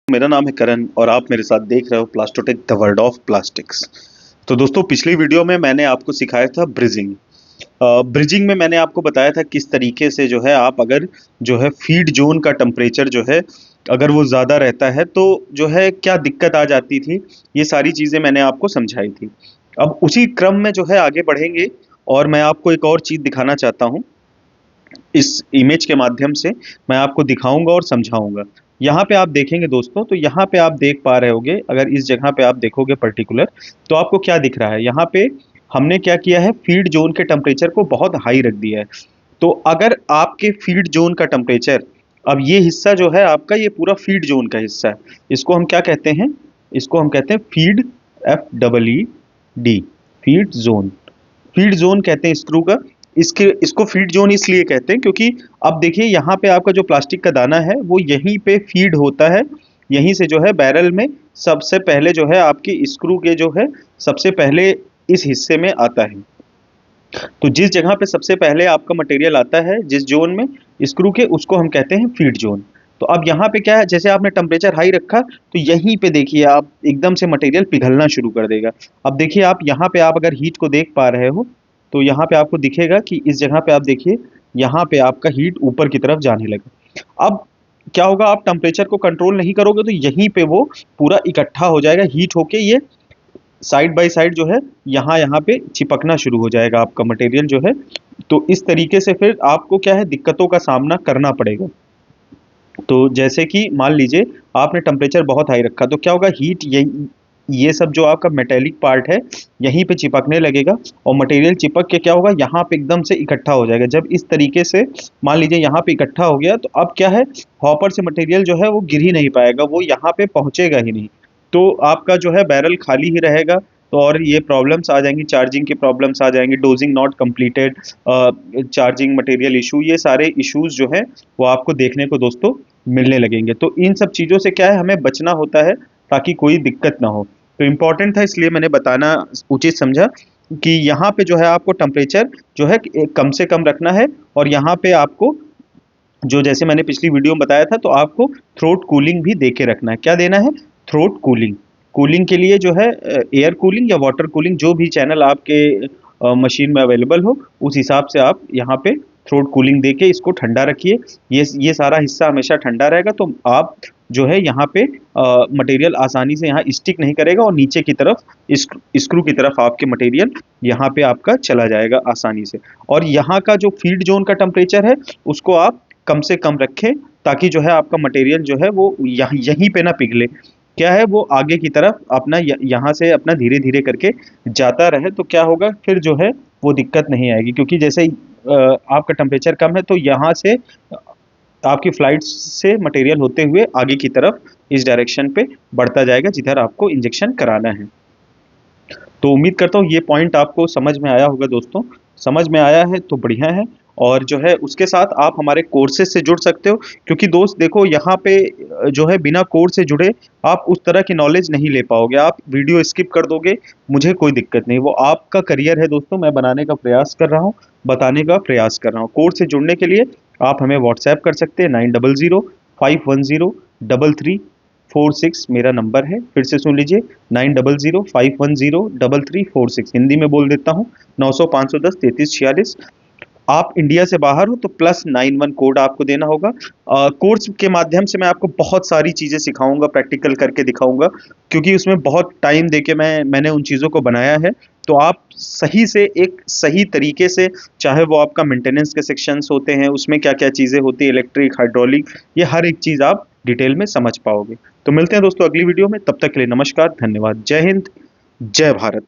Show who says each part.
Speaker 1: मेरा नाम है करण और आप मेरे साथ देख रहे हो प्लास्टोटेक द वर्ल्ड ऑफ प्लास्टिक्स। तो दोस्तों, पिछली वीडियो में मैंने आपको सिखाया था ब्रिजिंग। ब्रिजिंग में मैंने आपको बताया था किस तरीके से जो है आप अगर जो है फीड जोन का टेम्परेचर जो है अगर वो ज़्यादा रहता है तो जो है क्या दिक्कत आ जाती थी। ये सारी चीज़ें मैंने आपको समझाई थी। अब उसी क्रम में जो है आगे बढ़ेंगे और मैं आपको एक और चीज़ दिखाना चाहता हूँ। इस इमेज के माध्यम से मैं आपको दिखाऊंगा और समझाऊंगा। यहाँ पे आप देखेंगे दोस्तों, तो यहाँ पे आप देख पा रहे होगे, अगर इस जगह पे आप देखोगे पर्टिकुलर, तो आपको क्या दिख रहा है। यहाँ पे हमने क्या किया है, फीड जोन के टेम्परेचर को बहुत हाई रख दिया है। तो अगर आपके फीड जोन का टेम्परेचर, अब ये हिस्सा जो है आपका, ये पूरा फीड जोन का हिस्सा है। इसको हम क्या कहते हैं, इसको हम कहते हैं feed, FEED, feed zone. Feed zone कहते हैं स्क्रू का। इसको फीड जोन इसलिए कहते हैं क्योंकि अब देखिए यहाँ पे आपका जो प्लास्टिक का दाना है वो यहीं पे फीड होता है। यहीं से जो है बैरल में सबसे पहले जो है आपकी स्क्रू के जो है सबसे पहले इस हिस्से में आता है। तो जिस जगह पे सबसे पहले आपका मटेरियल आता है, जिस जोन में स्क्रू के, उसको हम कहते हैं फीड जोन। तो अब यहाँ पे क्या है, जैसे आपने टेम्परेचर हाई रखा तो यहीं पे देखिए आप एकदम से मटेरियल पिघलना शुरू कर देगा। अब देखिए आप यहाँ पे आप अगर हीट को देख पा रहे हो तो यहाँ पे आपको दिखेगा कि इस जगह पे आप देखिए, यहाँ पे आपका हीट ऊपर की तरफ जाने लगा। अब क्या होगा, आप टेम्परेचर को कंट्रोल नहीं करोगे तो यहीं पे वो पूरा इकट्ठा हो जाएगा, हीट होके ये साइड बाय साइड जो है यहाँ यहाँ पे चिपकना शुरू हो जाएगा आपका मटेरियल जो है। तो इस तरीके से फिर आपको क्या है, दिक्कतों का सामना करना पड़ेगा। तो जैसे कि मान लीजिए आपने टेम्परेचर बहुत हाई रखा तो क्या होगा, हीट ये सब जो आपका मेटेलिक पार्ट है यहीं पे चिपकने लगेगा और मटेरियल चिपक के क्या होगा, यहाँ पे एकदम से इकट्ठा हो जाएगा। जब इस तरीके से मान लीजिए यहाँ पे इकट्ठा हो गया तो अब क्या है, हॉपर से मटेरियल जो है वो गिर ही नहीं पाएगा, वो यहाँ पे पहुँचेगा ही नहीं। तो आपका जो है बैरल खाली ही रहेगा। तो और ये प्रॉब्लम्स आ जाएंगी, चार्जिंग की प्रॉब्लम्स आ जाएंगी, dosing not completed, charging material issue, ये सारे इश्यूज जो है वो आपको देखने को दोस्तों मिलने लगेंगे। तो इन सब चीज़ों से क्या है, हमें बचना होता है ताकि कोई दिक्कत ना हो। तो इम्पॉर्टेंट था इसलिए मैंने बताना उचित समझा कि यहाँ पे जो है आपको टेम्परेचर जो है कम से कम रखना है। और यहाँ पे आपको जो, जैसे मैंने पिछली वीडियो में बताया था, तो आपको थ्रोट कूलिंग भी दे के रखना है। क्या देना है, थ्रोट कूलिंग। कूलिंग के लिए जो है एयर कूलिंग या वाटर कूलिंग, जो भी चैनल आपके मशीन में अवेलेबल हो उस हिसाब से आप यहाँ पे थ्रोट कूलिंग दे के इसको ठंडा रखिए। ये सारा हिस्सा हमेशा ठंडा रहेगा तो आप जो है यहाँ पे मटेरियल आसानी से यहाँ स्टिक नहीं करेगा और नीचे की तरफ स्क्रू की तरफ आपके मटेरियल यहाँ पे आपका चला जाएगा आसानी से। और यहाँ का जो फीड जोन का टेम्परेचर है उसको आप कम से कम रखें ताकि जो है आपका मटेरियल जो है वो यहीं पे ना पिघले। क्या है, वो आगे की तरफ अपना यहाँ से अपना धीरे धीरे करके जाता रहे तो क्या होगा, फिर जो है वो दिक्कत नहीं आएगी। क्योंकि जैसे ही आपका टेम्परेचर कम है तो यहाँ से आपकी फ्लाइट से मटेरियल होते हुए आगे की तरफ इस डायरेक्शन पे बढ़ता जाएगा जिधर आपको इंजेक्शन कराना है। तो उम्मीद करता हूँ ये पॉइंट आपको समझ में आया होगा दोस्तों। समझ में आया है तो बढ़िया है। और जो है उसके साथ आप हमारे कोर्सेज से जुड़ सकते हो, क्योंकि दोस्त देखो यहाँ पे जो है बिना कोर्स से जुड़े आप उस तरह की नॉलेज नहीं ले पाओगे। आप वीडियो स्किप कर दोगे, मुझे कोई दिक्कत नहीं, वो आपका करियर है दोस्तों। मैं बनाने का प्रयास कर रहा हूँ, बताने का प्रयास कर रहा हूँ। कोर्स से जुड़ने के लिए आप हमें व्हाट्सएप कर सकते हैं, 9005103346 मेरा नंबर है। फिर से सुन लीजिए, 9005103346। हिंदी में बोल देता हूँ, 900 510 3346। आप इंडिया से बाहर हो तो +91 कोड आपको देना होगा। कोर्स के माध्यम से मैं आपको बहुत सारी चीज़ें सिखाऊंगा, प्रैक्टिकल करके दिखाऊंगा, क्योंकि उसमें बहुत टाइम देके मैंने उन चीज़ों को बनाया है। तो आप सही से एक सही तरीके से, चाहे वो आपका मेंटेनेंस के सेक्शंस होते हैं उसमें क्या क्या चीज़ें होती है, इलेक्ट्रिक, हाइड्रोलिक, ये हर एक चीज़ आप डिटेल में समझ पाओगे। तो मिलते हैं दोस्तों अगली वीडियो में, तब तक के लिए नमस्कार, धन्यवाद, जय हिंद, जय भारत।